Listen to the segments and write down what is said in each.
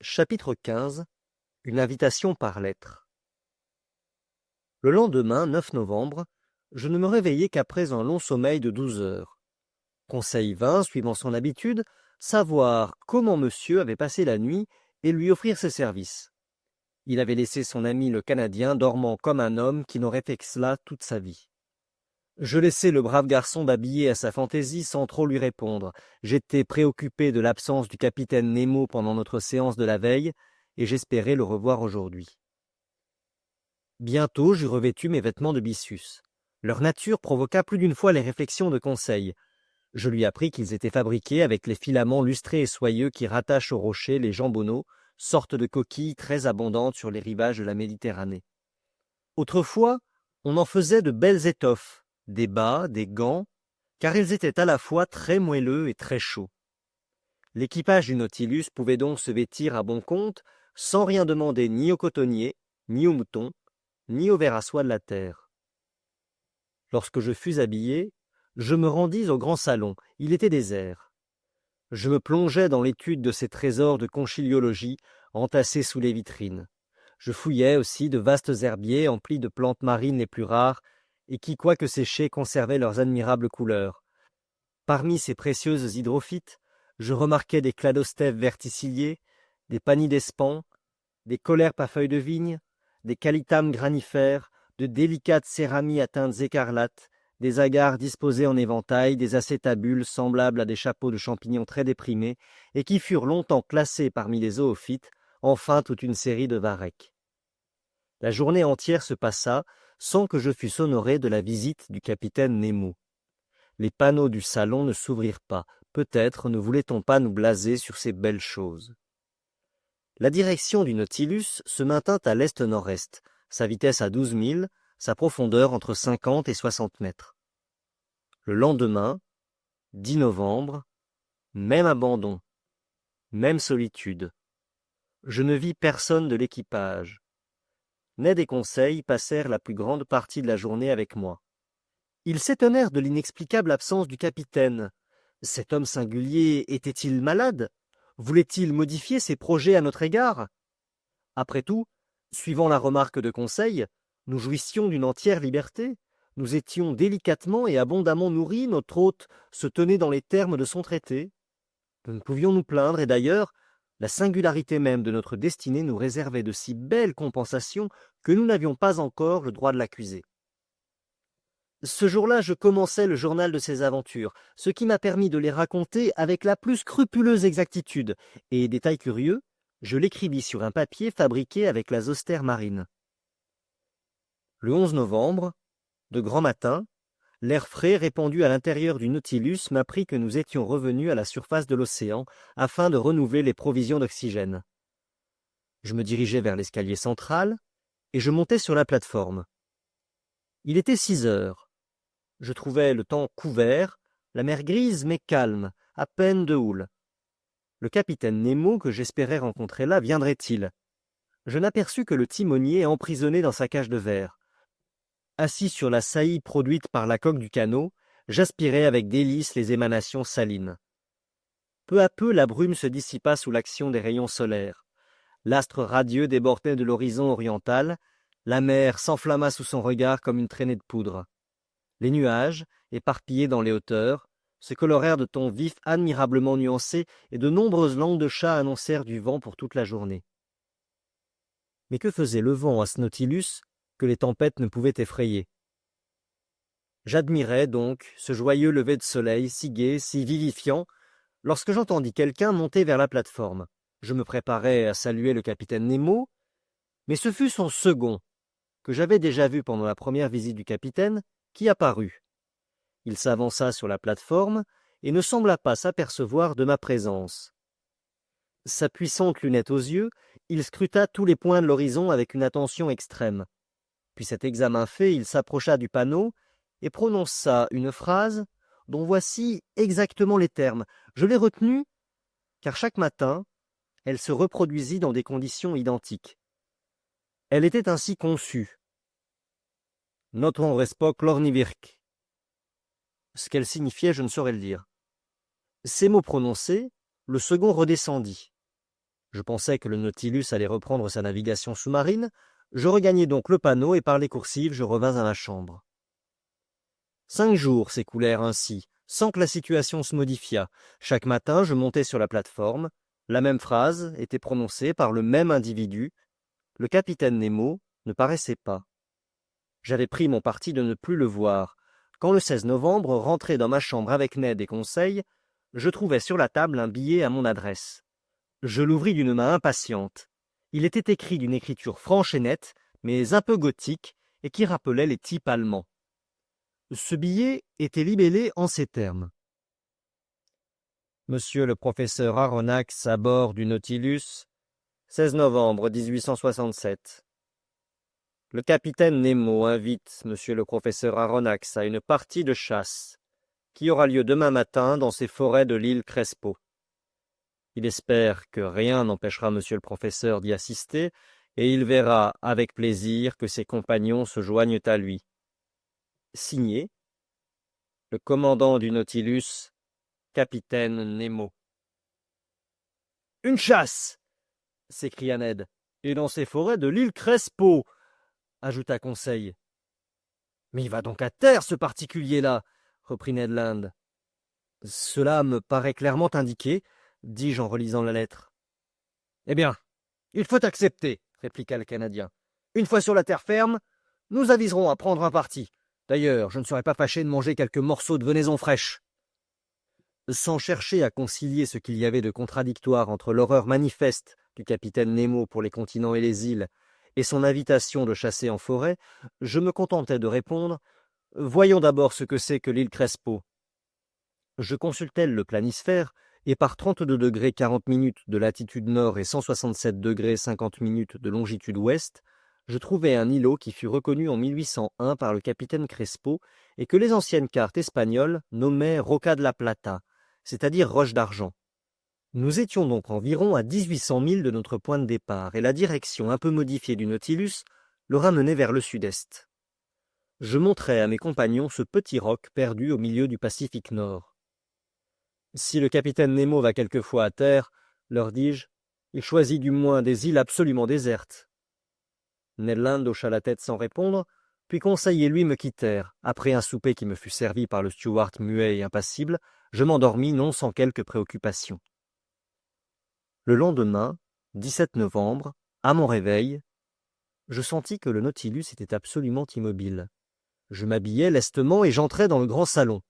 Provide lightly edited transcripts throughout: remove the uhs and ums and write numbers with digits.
Chapitre 15. Une invitation par lettre. Le lendemain, 9 novembre, je ne me réveillai qu'après un long sommeil de 12 heures. Conseil vint, suivant son habitude, savoir comment monsieur avait passé la nuit et lui offrir ses services. Il avait laissé son ami le Canadien dormant comme un homme qui n'aurait fait que cela toute sa vie. Je laissai le brave garçon babiller à sa fantaisie sans trop lui répondre. J'étais préoccupé de l'absence du capitaine Nemo pendant notre séance de la veille, et j'espérais le revoir aujourd'hui. Bientôt j'eus revêtu mes vêtements de byssus. Leur nature provoqua plus d'une fois les réflexions de Conseil. Je lui appris qu'ils étaient fabriqués avec les filaments lustrés et soyeux qui rattachent aux rochers les jambonneaux, sorte de coquilles très abondantes sur les rivages de la Méditerranée. Autrefois, on en faisait de belles étoffes, des bas, des gants, car ils étaient à la fois très moelleux et très chauds. L'équipage du Nautilus pouvait donc se vêtir à bon compte, sans rien demander ni aux cotonniers, ni aux moutons, ni aux vers à soie de la terre. Lorsque je fus habillé, je me rendis au grand salon. Il était désert. Je me plongeai dans l'étude de ces trésors de conchiliologie entassés sous les vitrines. Je fouillais aussi de vastes herbiers emplis de plantes marines les plus rares et qui, quoique séchées, conservaient leurs admirables couleurs. Parmi ces précieuses hydrophytes, je remarquai des cladostèphes verticilliés, des panidespans, des caulerpes à feuilles de vigne, des calitames granifères, de délicates céramies à teintes écarlates, des agares disposées en éventail, des acétabules semblables à des chapeaux de champignons très déprimés, et qui furent longtemps classés parmi les zoophytes, enfin toute une série de varechs. La journée entière se passa sans que je fusse honoré de la visite du capitaine Nemo. Les panneaux du salon ne s'ouvrirent pas. Peut-être ne voulait-on pas nous blaser sur ces belles choses. La direction du Nautilus se maintint à l'est-nord-est, sa vitesse à 12 milles, sa profondeur entre 50 et 60 mètres. Le lendemain, 10 novembre, même abandon, même solitude. Je ne vis personne de l'équipage. Ned et Conseil passèrent la plus grande partie de la journée avec moi. Ils s'étonnèrent de l'inexplicable absence du capitaine. Cet homme singulier était-il malade? Voulait-il modifier ses projets à notre égard? Après tout, suivant la remarque de Conseil, nous jouissions d'une entière liberté. Nous étions délicatement et abondamment nourris, notre hôte se tenait dans les termes de son traité. Nous ne pouvions nous plaindre, et d'ailleurs, la singularité même de notre destinée nous réservait de si belles compensations que nous n'avions pas encore le droit de l'accuser. Ce jour-là, je commençai le journal de ces aventures, ce qui m'a permis de les raconter avec la plus scrupuleuse exactitude, et, détail curieux, je l'écrivis sur un papier fabriqué avec la zostère marine. Le 11 novembre, de grand matin, l'air frais répandu à l'intérieur du Nautilus m'apprit que nous étions revenus à la surface de l'océan afin de renouveler les provisions d'oxygène. Je me dirigeai vers l'escalier central et je montai sur la plateforme. Il était 6 heures. Je trouvais le temps couvert, la mer grise mais calme, à peine de houle. Le capitaine Nemo, que j'espérais rencontrer là, viendrait-il? Je n'aperçus que le timonier emprisonné dans sa cage de verre. Assis sur la saillie produite par la coque du canot, j'aspirais avec délice les émanations salines. Peu à peu, la brume se dissipa sous l'action des rayons solaires. L'astre radieux débordait de l'horizon oriental, la mer s'enflamma sous son regard comme une traînée de poudre. Les nuages, éparpillés dans les hauteurs, se colorèrent de tons vifs admirablement nuancés et de nombreuses langues de chat annoncèrent du vent pour toute la journée. Mais que faisait le vent à ce Nautilus que les tempêtes ne pouvaient effrayer? J'admirais donc ce joyeux lever de soleil, si gai, si vivifiant, lorsque j'entendis quelqu'un monter vers la plateforme. Je me préparais à saluer le capitaine Nemo, mais ce fut son second, que j'avais déjà vu pendant la première visite du capitaine, qui apparut. Il s'avança sur la plateforme et ne sembla pas s'apercevoir de ma présence. Sa puissante lunette aux yeux, il scruta tous les points de l'horizon avec une attention extrême. Puis cet examen fait, il s'approcha du panneau et prononça une phrase dont voici exactement les termes. Je l'ai retenue car chaque matin, elle se reproduisit dans des conditions identiques. Elle était ainsi conçue. Notre respoc lornivirk. Ce qu'elle signifiait, je ne saurais le dire. Ces mots prononcés, le second redescendit. Je pensais que le Nautilus allait reprendre sa navigation sous-marine. Je regagnai donc le panneau et par les coursives, je revins à ma chambre. 5 jours s'écoulèrent ainsi, sans que la situation se modifiât. Chaque matin, je montais sur la plateforme. La même phrase était prononcée par le même individu. Le capitaine Nemo ne paraissait pas. J'avais pris mon parti de ne plus le voir. Quand le 16 novembre, rentré dans ma chambre avec Ned et Conseil, je trouvai sur la table un billet à mon adresse. Je l'ouvris d'une main impatiente. Il était écrit d'une écriture franche et nette, mais un peu gothique, et qui rappelait les types allemands. Ce billet était libellé en ces termes. Monsieur le professeur Aronnax à bord du Nautilus, 16 novembre 1867. Le capitaine Nemo invite monsieur le professeur Aronnax à une partie de chasse qui aura lieu demain matin dans ces forêts de l'île Crespo. Il espère que rien n'empêchera monsieur le professeur d'y assister et il verra avec plaisir que ses compagnons se joignent à lui. Signé, le commandant du Nautilus, capitaine Nemo. Une chasse s'écria Ned. Et dans ces forêts de l'île Crespo, ajouta Conseil. Mais il va donc à terre, ce particulier-là, reprit Ned Land. Cela me paraît clairement indiqué, dis-je en relisant la lettre. Eh bien, il faut accepter, répliqua le Canadien. Une fois sur la terre ferme, nous aviserons à prendre un parti. D'ailleurs, je ne serais pas fâché de manger quelques morceaux de venaison fraîche. Sans chercher à concilier ce qu'il y avait de contradictoire entre l'horreur manifeste du capitaine Nemo pour les continents et les îles et son invitation de chasser en forêt, je me contentai de répondre « Voyons d'abord ce que c'est que l'île Crespo. » Je consultai le planisphère, et par 32° 40' de latitude nord et 167° 50' de longitude ouest, je trouvai un îlot qui fut reconnu en 1801 par le capitaine Crespo et que les anciennes cartes espagnoles nommaient Roca de la Plata, c'est-à-dire roche d'argent. Nous étions donc environ à 1800 milles de notre point de départ, et la direction un peu modifiée du Nautilus le ramenait vers le sud-est. Je montrai à mes compagnons ce petit roc perdu au milieu du Pacifique Nord. Si le capitaine Nemo va quelquefois à terre, leur dis-je, il choisit du moins des îles absolument désertes. Ned Land hocha la tête sans répondre, puis Conseil et lui me quittèrent. Après un souper qui me fut servi par le steward muet et impassible, je m'endormis non sans quelques préoccupations. Le lendemain, 17 novembre, à mon réveil, je sentis que le Nautilus était absolument immobile. Je m'habillai lestement et j'entrai dans le grand salon.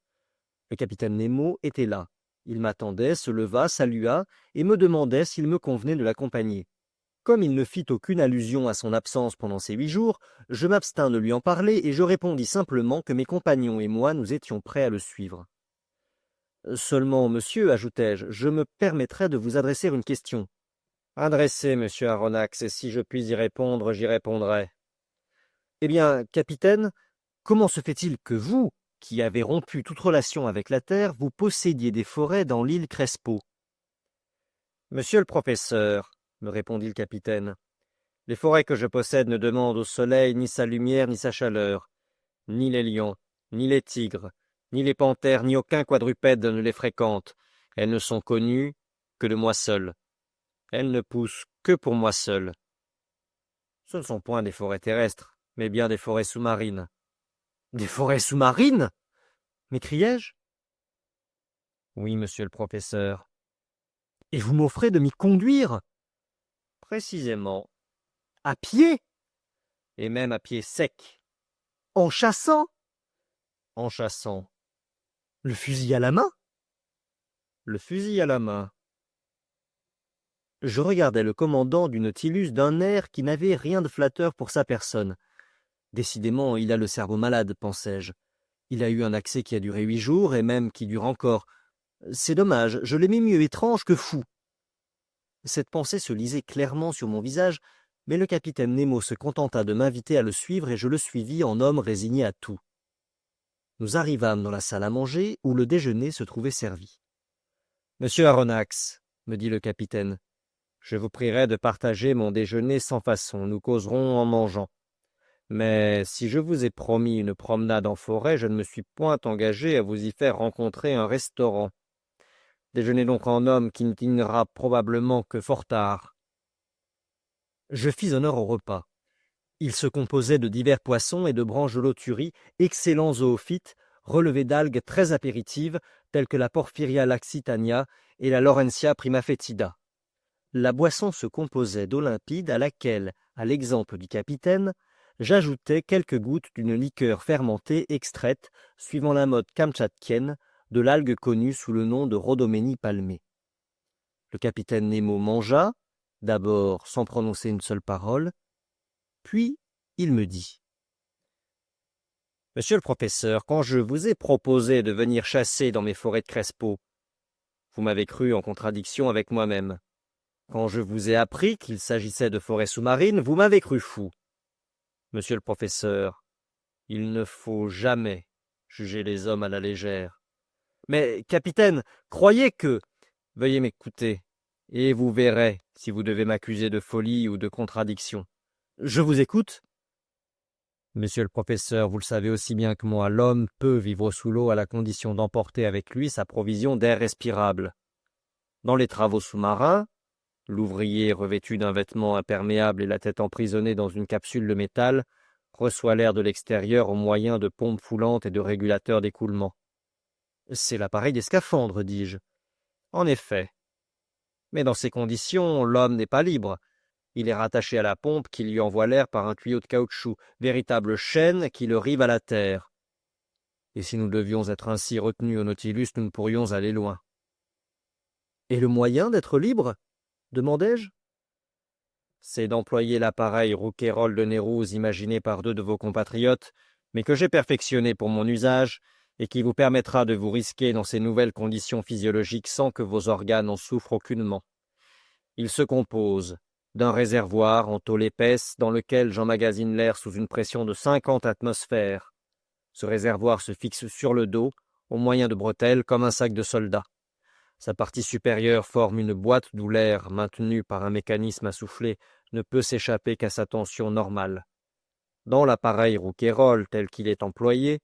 Le capitaine Nemo était là. Il m'attendait, se leva, salua et me demandait s'il me convenait de l'accompagner. Comme il ne fit aucune allusion à son absence pendant ces 8 jours, je m'abstins de lui en parler et je répondis simplement que mes compagnons et moi nous étions prêts à le suivre. Seulement, monsieur, ajoutai-je, je me permettrai de vous adresser une question. Adressez, monsieur Aronnax, et si je puis y répondre, j'y répondrai. Eh bien, capitaine, comment se fait-il que vous, qui avez rompu toute relation avec la Terre, vous possédiez des forêts dans l'île Crespo? Monsieur le professeur, me répondit le capitaine, les forêts que je possède ne demandent au soleil ni sa lumière ni sa chaleur. Ni les lions, ni les tigres, ni les panthères, ni aucun quadrupède ne les fréquente. Elles ne sont connues que de moi seul. Elles ne poussent que pour moi seul. Ce ne sont point des forêts terrestres, mais bien des forêts sous-marines. Des forêts sous-marines? M'écriai-je. Oui, monsieur le professeur. Et vous m'offrez de m'y conduire? Précisément. À pied? Et même à pied sec. En chassant? En chassant. Le fusil à la main? Le fusil à la main. Je regardais le commandant du Nautilus d'un air qui n'avait rien de flatteur pour sa personne. Décidément, il a le cerveau malade, pensai-je. Il a eu un accès qui a duré 8 jours, et même qui dure encore. C'est dommage, je l'aimais mieux étrange que fou. Cette pensée se lisait clairement sur mon visage, mais le capitaine Nemo se contenta de m'inviter à le suivre et je le suivis en homme résigné à tout. Nous arrivâmes dans la salle à manger où le déjeuner se trouvait servi. « Monsieur Aronnax, me dit le capitaine, je vous prierai de partager mon déjeuner sans façon, nous causerons en mangeant. Mais si je vous ai promis une promenade en forêt, je ne me suis point engagé à vous y faire rencontrer un restaurant. Déjeunez donc en homme qui ne dînera probablement que fort tard. Je fis honneur au repas. Il se composait de divers poissons et de branches de loturie, excellents zoophytes, relevés d'algues très apéritives, telles que la Porphyria laxitania et la Laurentia primafetida. La boisson se composait d'eau limpide à laquelle, à l'exemple du capitaine, j'ajoutais quelques gouttes d'une liqueur fermentée extraite, suivant la mode kamtchatkienne, de l'algue connue sous le nom de Rhodoménie palmée. Le capitaine Nemo mangea, d'abord sans prononcer une seule parole, puis il me dit « Monsieur le professeur, quand je vous ai proposé de venir chasser dans mes forêts de Crespo, vous m'avez cru en contradiction avec moi-même. Quand je vous ai appris qu'il s'agissait de forêts sous-marines, vous m'avez cru fou. Monsieur le professeur, il ne faut jamais juger les hommes à la légère. Mais, capitaine, croyez que... Veuillez m'écouter, et vous verrez si vous devez m'accuser de folie ou de contradiction. Je vous écoute. Monsieur le professeur, vous le savez aussi bien que moi, l'homme peut vivre sous l'eau à la condition d'emporter avec lui sa provision d'air respirable. Dans les travaux sous-marins, l'ouvrier revêtu d'un vêtement imperméable et la tête emprisonnée dans une capsule de métal reçoit l'air de l'extérieur au moyen de pompes foulantes et de régulateurs d'écoulement. C'est l'appareil des scaphandres, dis-je. En effet. Mais dans ces conditions, l'homme n'est pas libre. Il est rattaché à la pompe qui lui envoie l'air par un tuyau de caoutchouc, véritable chaîne qui le rive à la terre. Et si nous devions être ainsi retenus au Nautilus, nous ne pourrions aller loin. Et le moyen d'être libre ? Demandai-je. C'est d'employer l'appareil Rouquayrol de Nérouse imaginé par 2 de vos compatriotes, mais que j'ai perfectionné pour mon usage, et qui vous permettra de vous risquer dans ces nouvelles conditions physiologiques sans que vos organes en souffrent aucunement. Il se compose d'un réservoir en tôle épaisse dans lequel j'emmagasine l'air sous une pression de 50 atmosphères. Ce réservoir se fixe sur le dos, au moyen de bretelles, comme un sac de soldat. Sa partie supérieure forme une boîte d'où l'air, maintenu par un mécanisme à souffler, ne peut s'échapper qu'à sa tension normale. Dans l'appareil Rouquayrol tel qu'il est employé,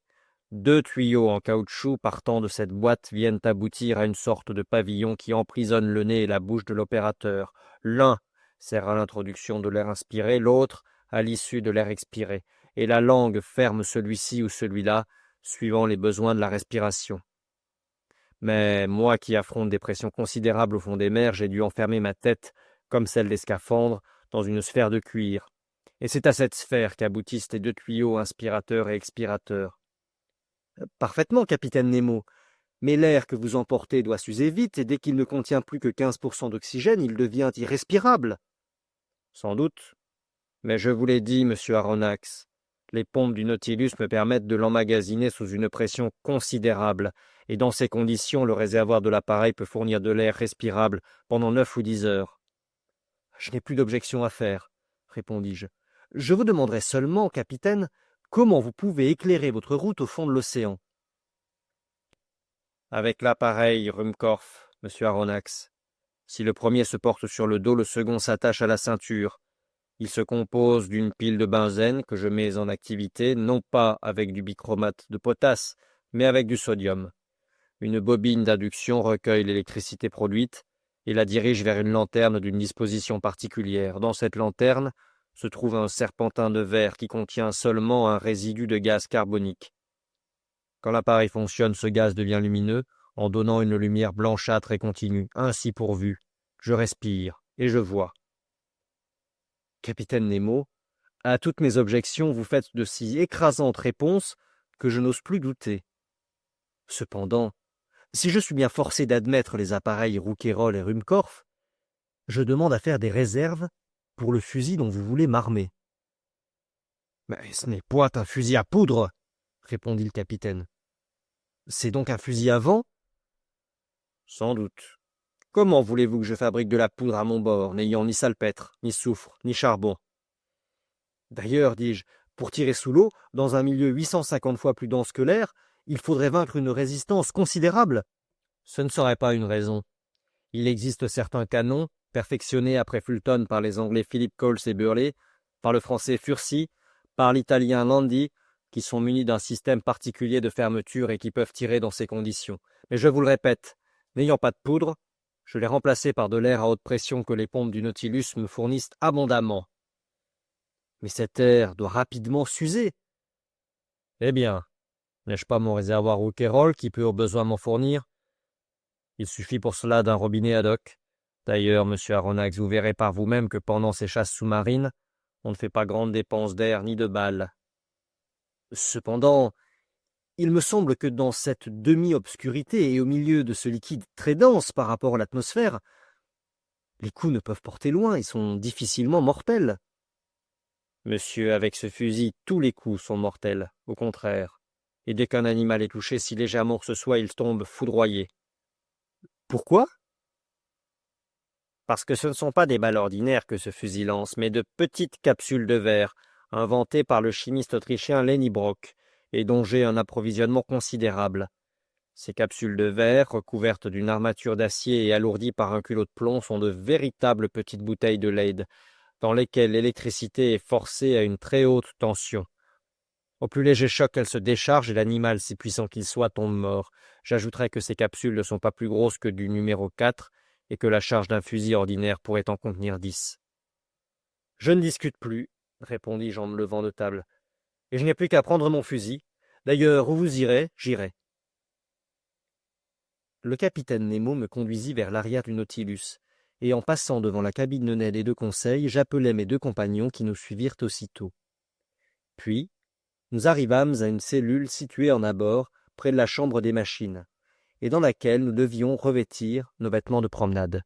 2 tuyaux en caoutchouc partant de cette boîte viennent aboutir à une sorte de pavillon qui emprisonne le nez et la bouche de l'opérateur. L'un sert à l'introduction de l'air inspiré, l'autre à l'issue de l'air expiré, et la langue ferme celui-ci ou celui-là, suivant les besoins de la respiration. Mais moi qui affronte des pressions considérables au fond des mers, j'ai dû enfermer ma tête, comme celle des scaphandres, dans une sphère de cuir. Et c'est à cette sphère qu'aboutissent les 2 tuyaux inspirateurs et expirateurs. Parfaitement, capitaine Nemo. Mais l'air que vous emportez doit s'user vite, et dès qu'il ne contient plus que 15% d'oxygène, il devient irrespirable. Sans doute. Mais je vous l'ai dit, monsieur Aronnax, les pompes du Nautilus me permettent de l'emmagasiner sous une pression considérable, et dans ces conditions, le réservoir de l'appareil peut fournir de l'air respirable pendant 9 ou 10 heures. Je n'ai plus d'objection à faire, répondis-je. Je vous demanderai seulement, capitaine, comment vous pouvez éclairer votre route au fond de l'océan. Avec l'appareil Ruhmkorff, monsieur Aronnax. Si le premier se porte sur le dos, le second s'attache à la ceinture. Il se compose d'une pile de benzène que je mets en activité, non pas avec du bichromate de potasse, mais avec du sodium. Une bobine d'induction recueille l'électricité produite et la dirige vers une lanterne d'une disposition particulière. Dans cette lanterne se trouve un serpentin de verre qui contient seulement un résidu de gaz carbonique. Quand l'appareil fonctionne, ce gaz devient lumineux, en donnant une lumière blanchâtre et continue. Ainsi pourvu, je respire et je vois. Capitaine Nemo, à toutes mes objections, vous faites de si écrasantes réponses que je n'ose plus douter. Cependant, si je suis bien forcé d'admettre les appareils Rouquayrol et Ruhmkorff, je demande à faire des réserves pour le fusil dont vous voulez m'armer. Mais ce n'est point un fusil à poudre, répondit le capitaine. C'est donc un fusil à vent? Sans doute. Comment voulez-vous que je fabrique de la poudre à mon bord, n'ayant ni salpêtre, ni soufre, ni charbon? D'ailleurs, dis-je, pour tirer sous l'eau, dans un milieu 850 fois plus dense que l'air, il faudrait vaincre une résistance considérable. Ce ne serait pas une raison. Il existe certains canons, perfectionnés après Fulton par les Anglais Philip Coles et Burley, par le Français Furcy, par l'Italien Landi, qui sont munis d'un système particulier de fermeture et qui peuvent tirer dans ces conditions. Mais je vous le répète, n'ayant pas de poudre, je l'ai remplacé par de l'air à haute pression que les pompes du Nautilus me fournissent abondamment. Mais cet air doit rapidement s'user. Eh bien, n'ai-je pas mon réservoir Rouquayrol qui peut au besoin m'en fournir? Il suffit pour cela d'un robinet ad hoc. D'ailleurs, monsieur Aronnax, vous verrez par vous-même que pendant ces chasses sous-marines, on ne fait pas grande dépense d'air ni de balles. Cependant, il me semble que dans cette demi-obscurité et au milieu de ce liquide très dense par rapport à l'atmosphère, les coups ne peuvent porter loin et sont difficilement mortels. Monsieur, avec ce fusil, tous les coups sont mortels, au contraire. Et dès qu'un animal est touché si légèrement que ce soit, il tombe foudroyé. Pourquoi? Parce que ce ne sont pas des balles ordinaires que ce fusil lance, mais de petites capsules de verre, inventées par le chimiste autrichien Lenny Brock, et dont j'ai un approvisionnement considérable. Ces capsules de verre, recouvertes d'une armature d'acier et alourdies par un culot de plomb, sont de véritables petites bouteilles de Leyde, dans lesquelles l'électricité est forcée à une très haute tension. Au plus léger choc qu'elle se décharge et l'animal, si puissant qu'il soit, tombe mort. J'ajouterai que ces capsules ne sont pas plus grosses que du numéro 4 et que la charge d'un fusil ordinaire pourrait en contenir 10. Je ne discute plus, répondis-je en me levant de table, et je n'ai plus qu'à prendre mon fusil. D'ailleurs, où vous irez, j'irai. Le capitaine Nemo me conduisit vers l'arrière du Nautilus, et en passant devant la cabine de Ned et de Conseil, j'appelai mes 2 compagnons qui nous suivirent aussitôt. Puis, nous arrivâmes à une cellule située en abord, près de la chambre des machines, et dans laquelle nous devions revêtir nos vêtements de promenade.